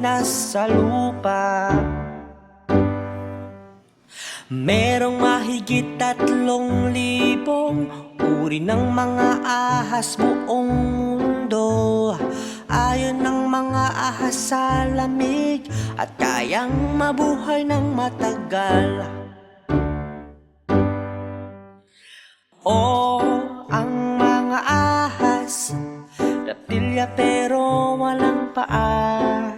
nasa lupa. Merong mahigit 3,000 uri ng mga ahas buong mundo. Ayon ng mga ahas sa lamig at kayang mabuhay ng matagal. O ang mga ahas, reptilya pero walang paa.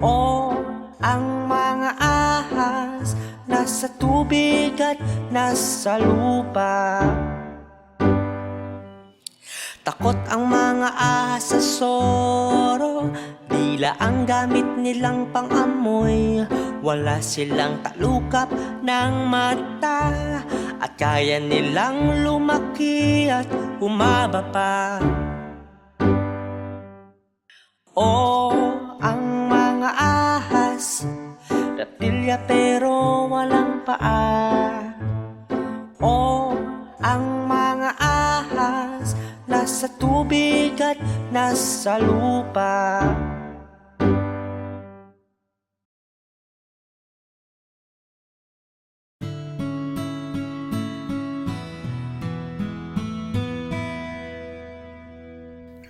O ang mga ahas, nasa tubig at nasa lupa. Takot ang mga ahas sa soro, dila ang gamit nilang pang-amoy. Wala silang talukap ng mata at kaya nilang lumaki at humaba pa. O ang mga ahas, reptilya pero walang paa. O ang mga ahas, nasa tubig at nasa lupa.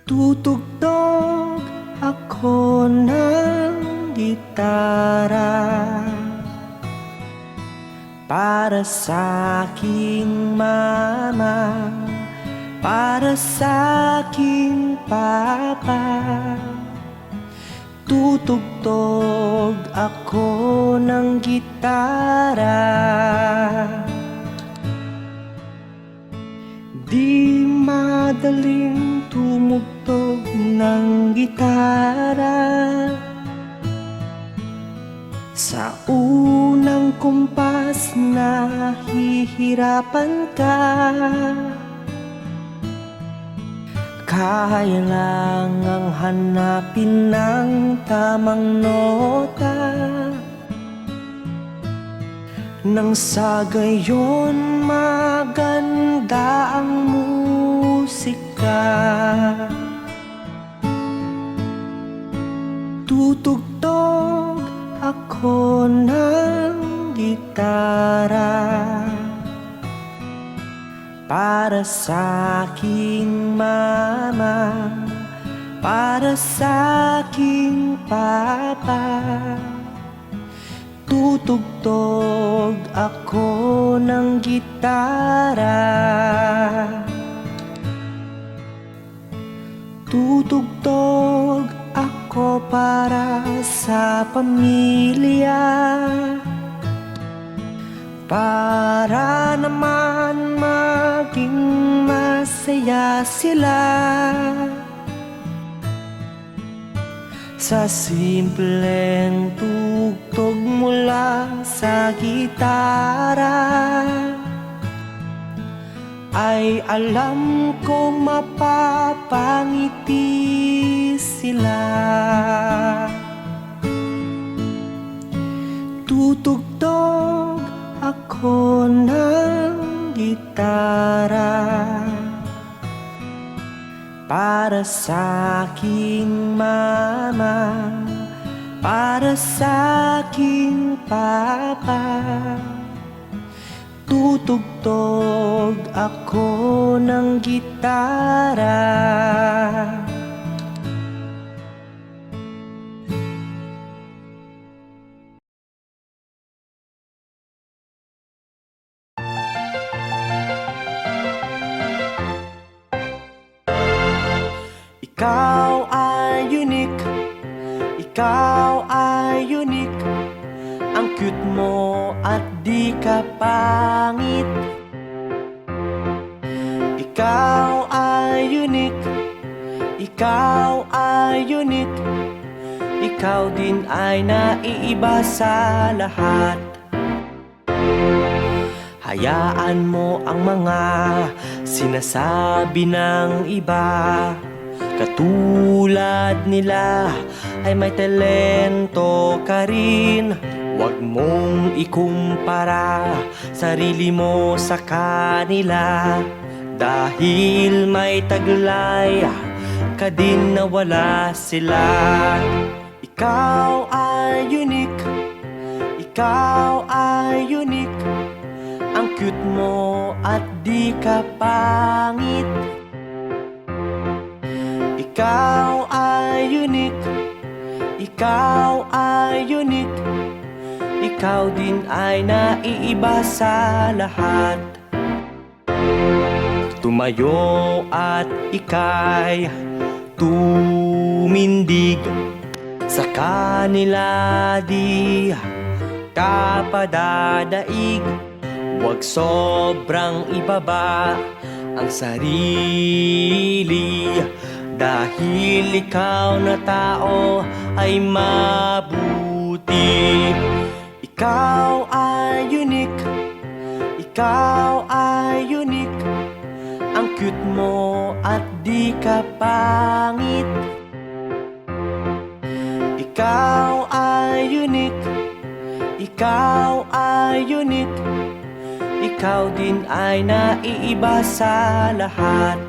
Tutugtog ako ng gitara para sa aking mama, para sa aking papa. Tutugtog ako ng gitara. Di madaling tumugtog ng gitara. Sa unang kumpas nahihirapan ka. Kailangang hanapin ng tamang nota, nang sa gayon maganda ang musika. Tutugtog ako ng gitara para sa aking mama, para sa aking papa. Tutugtog ako ng gitara. Tutugtog ako para sa pamilya, para naman maging masaya sila. Sa simpleng tugtog mula sa gitara ay alam kong mapapangiti sila. Tutugtog ako ng gitara para sa aking mama, para sa aking papa. Tutugtog ako ng gitara. Ikaw ay unique, ikaw ay unique. Ang cute mo at di ka pangit. Ikaw ay unique, ikaw ay unique. Ikaw din ay naiiba sa lahat. Hayaan mo ang mga sinasabi ng iba. Katulad nila ay may talento ka rin. Huwag mong ikumpara sarili mo sa kanila. Dahil may taglay ka din na wala sila. Ikaw ay unique, ikaw ay unique. Ang cute mo at di ka pangit. Ikaw ay unique, ikaw ay unique. Ikaw din ay naiiba sa lahat. Tumayo at ika'y tumindig. Sa kanila di ka padadaig. Huwag sobrang ibaba ang sarili, dahil ikaw na tao ay mabuti. Ikaw ay unique, ikaw ay unique. Ang cute mo at di ka pangit. Ikaw ay unique, ikaw ay unique. Ikaw din ay naiiba sa lahat.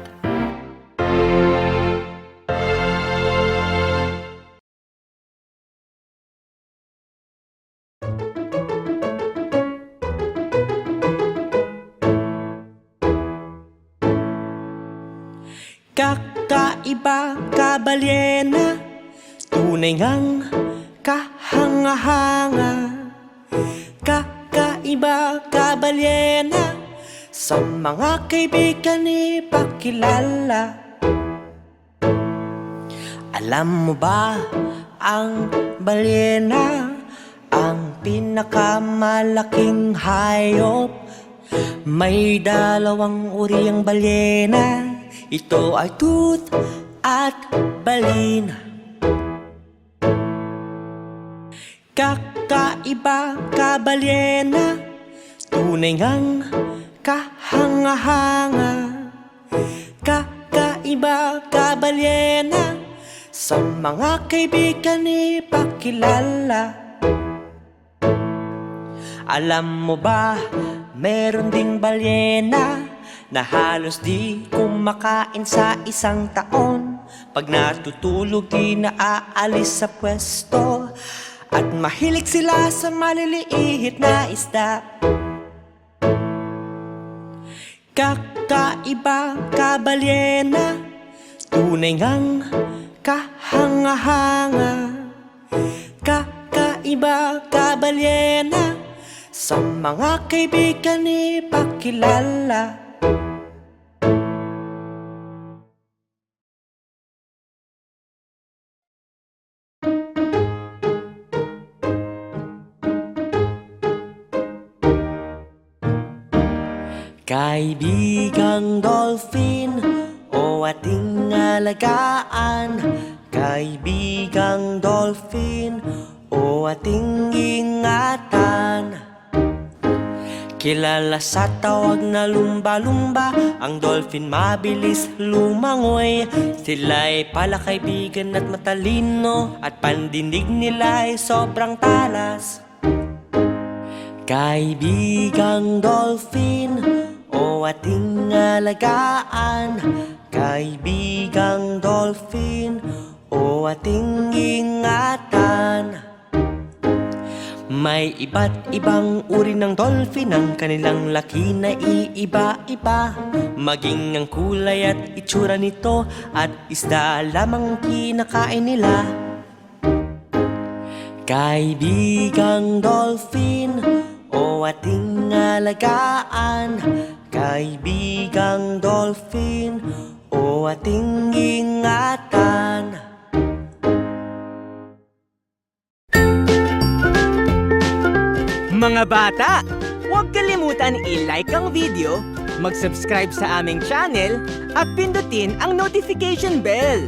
Kakaiba ka balyena, tunay ngang kahanga-hanga. Kakaiba ka balyena, sa mga kaibigan ipakilala. Alam mo ba ang balyena, ang pinakamalaking hayop? May dalawang uri ang balyena, ito ay tooth at baleen. Kakaiba ka balyena, tunay ngang kahanga-hanga. Kakaiba ka balyena, sa mga kaibigan ipakilala. Alam mo ba, meron ding balyena na halos di kumakain sa isang taon. Pag natutulog di naaalis sa pwesto, at mahilig sila sa maliliit na isda. Kakaiba ka balyena, tunay ngang kahanga-hanga. Kakaiba ka balyena, sa mga kaibigan ipakilala. Kaibigang dolphin, o ating alagaan. Kaibigang dolphin, o ating ingatan. Kilala sa tawag na lumba-lumba, ang dolphin mabilis lumangoy. Sila'y palakaibigan at matalino, at pandinig nila'y sobrang talas. Kaibigang dolphin, o ating alagaan. Kaibigang dolphin, o ating ingatan. May iba't ibang uri ng dolphin, ang kanilang laki na iiba-iba. Maging ang kulay at itsura nito, at isda lamang kinakain nila. Kaibigang dolphin, o ating alagaan. Kaibigang dolphin, o ating ingatan. Mga bata, huwag kalimutan i-like ang video, mag-subscribe sa aming channel, at pindutin ang notification bell.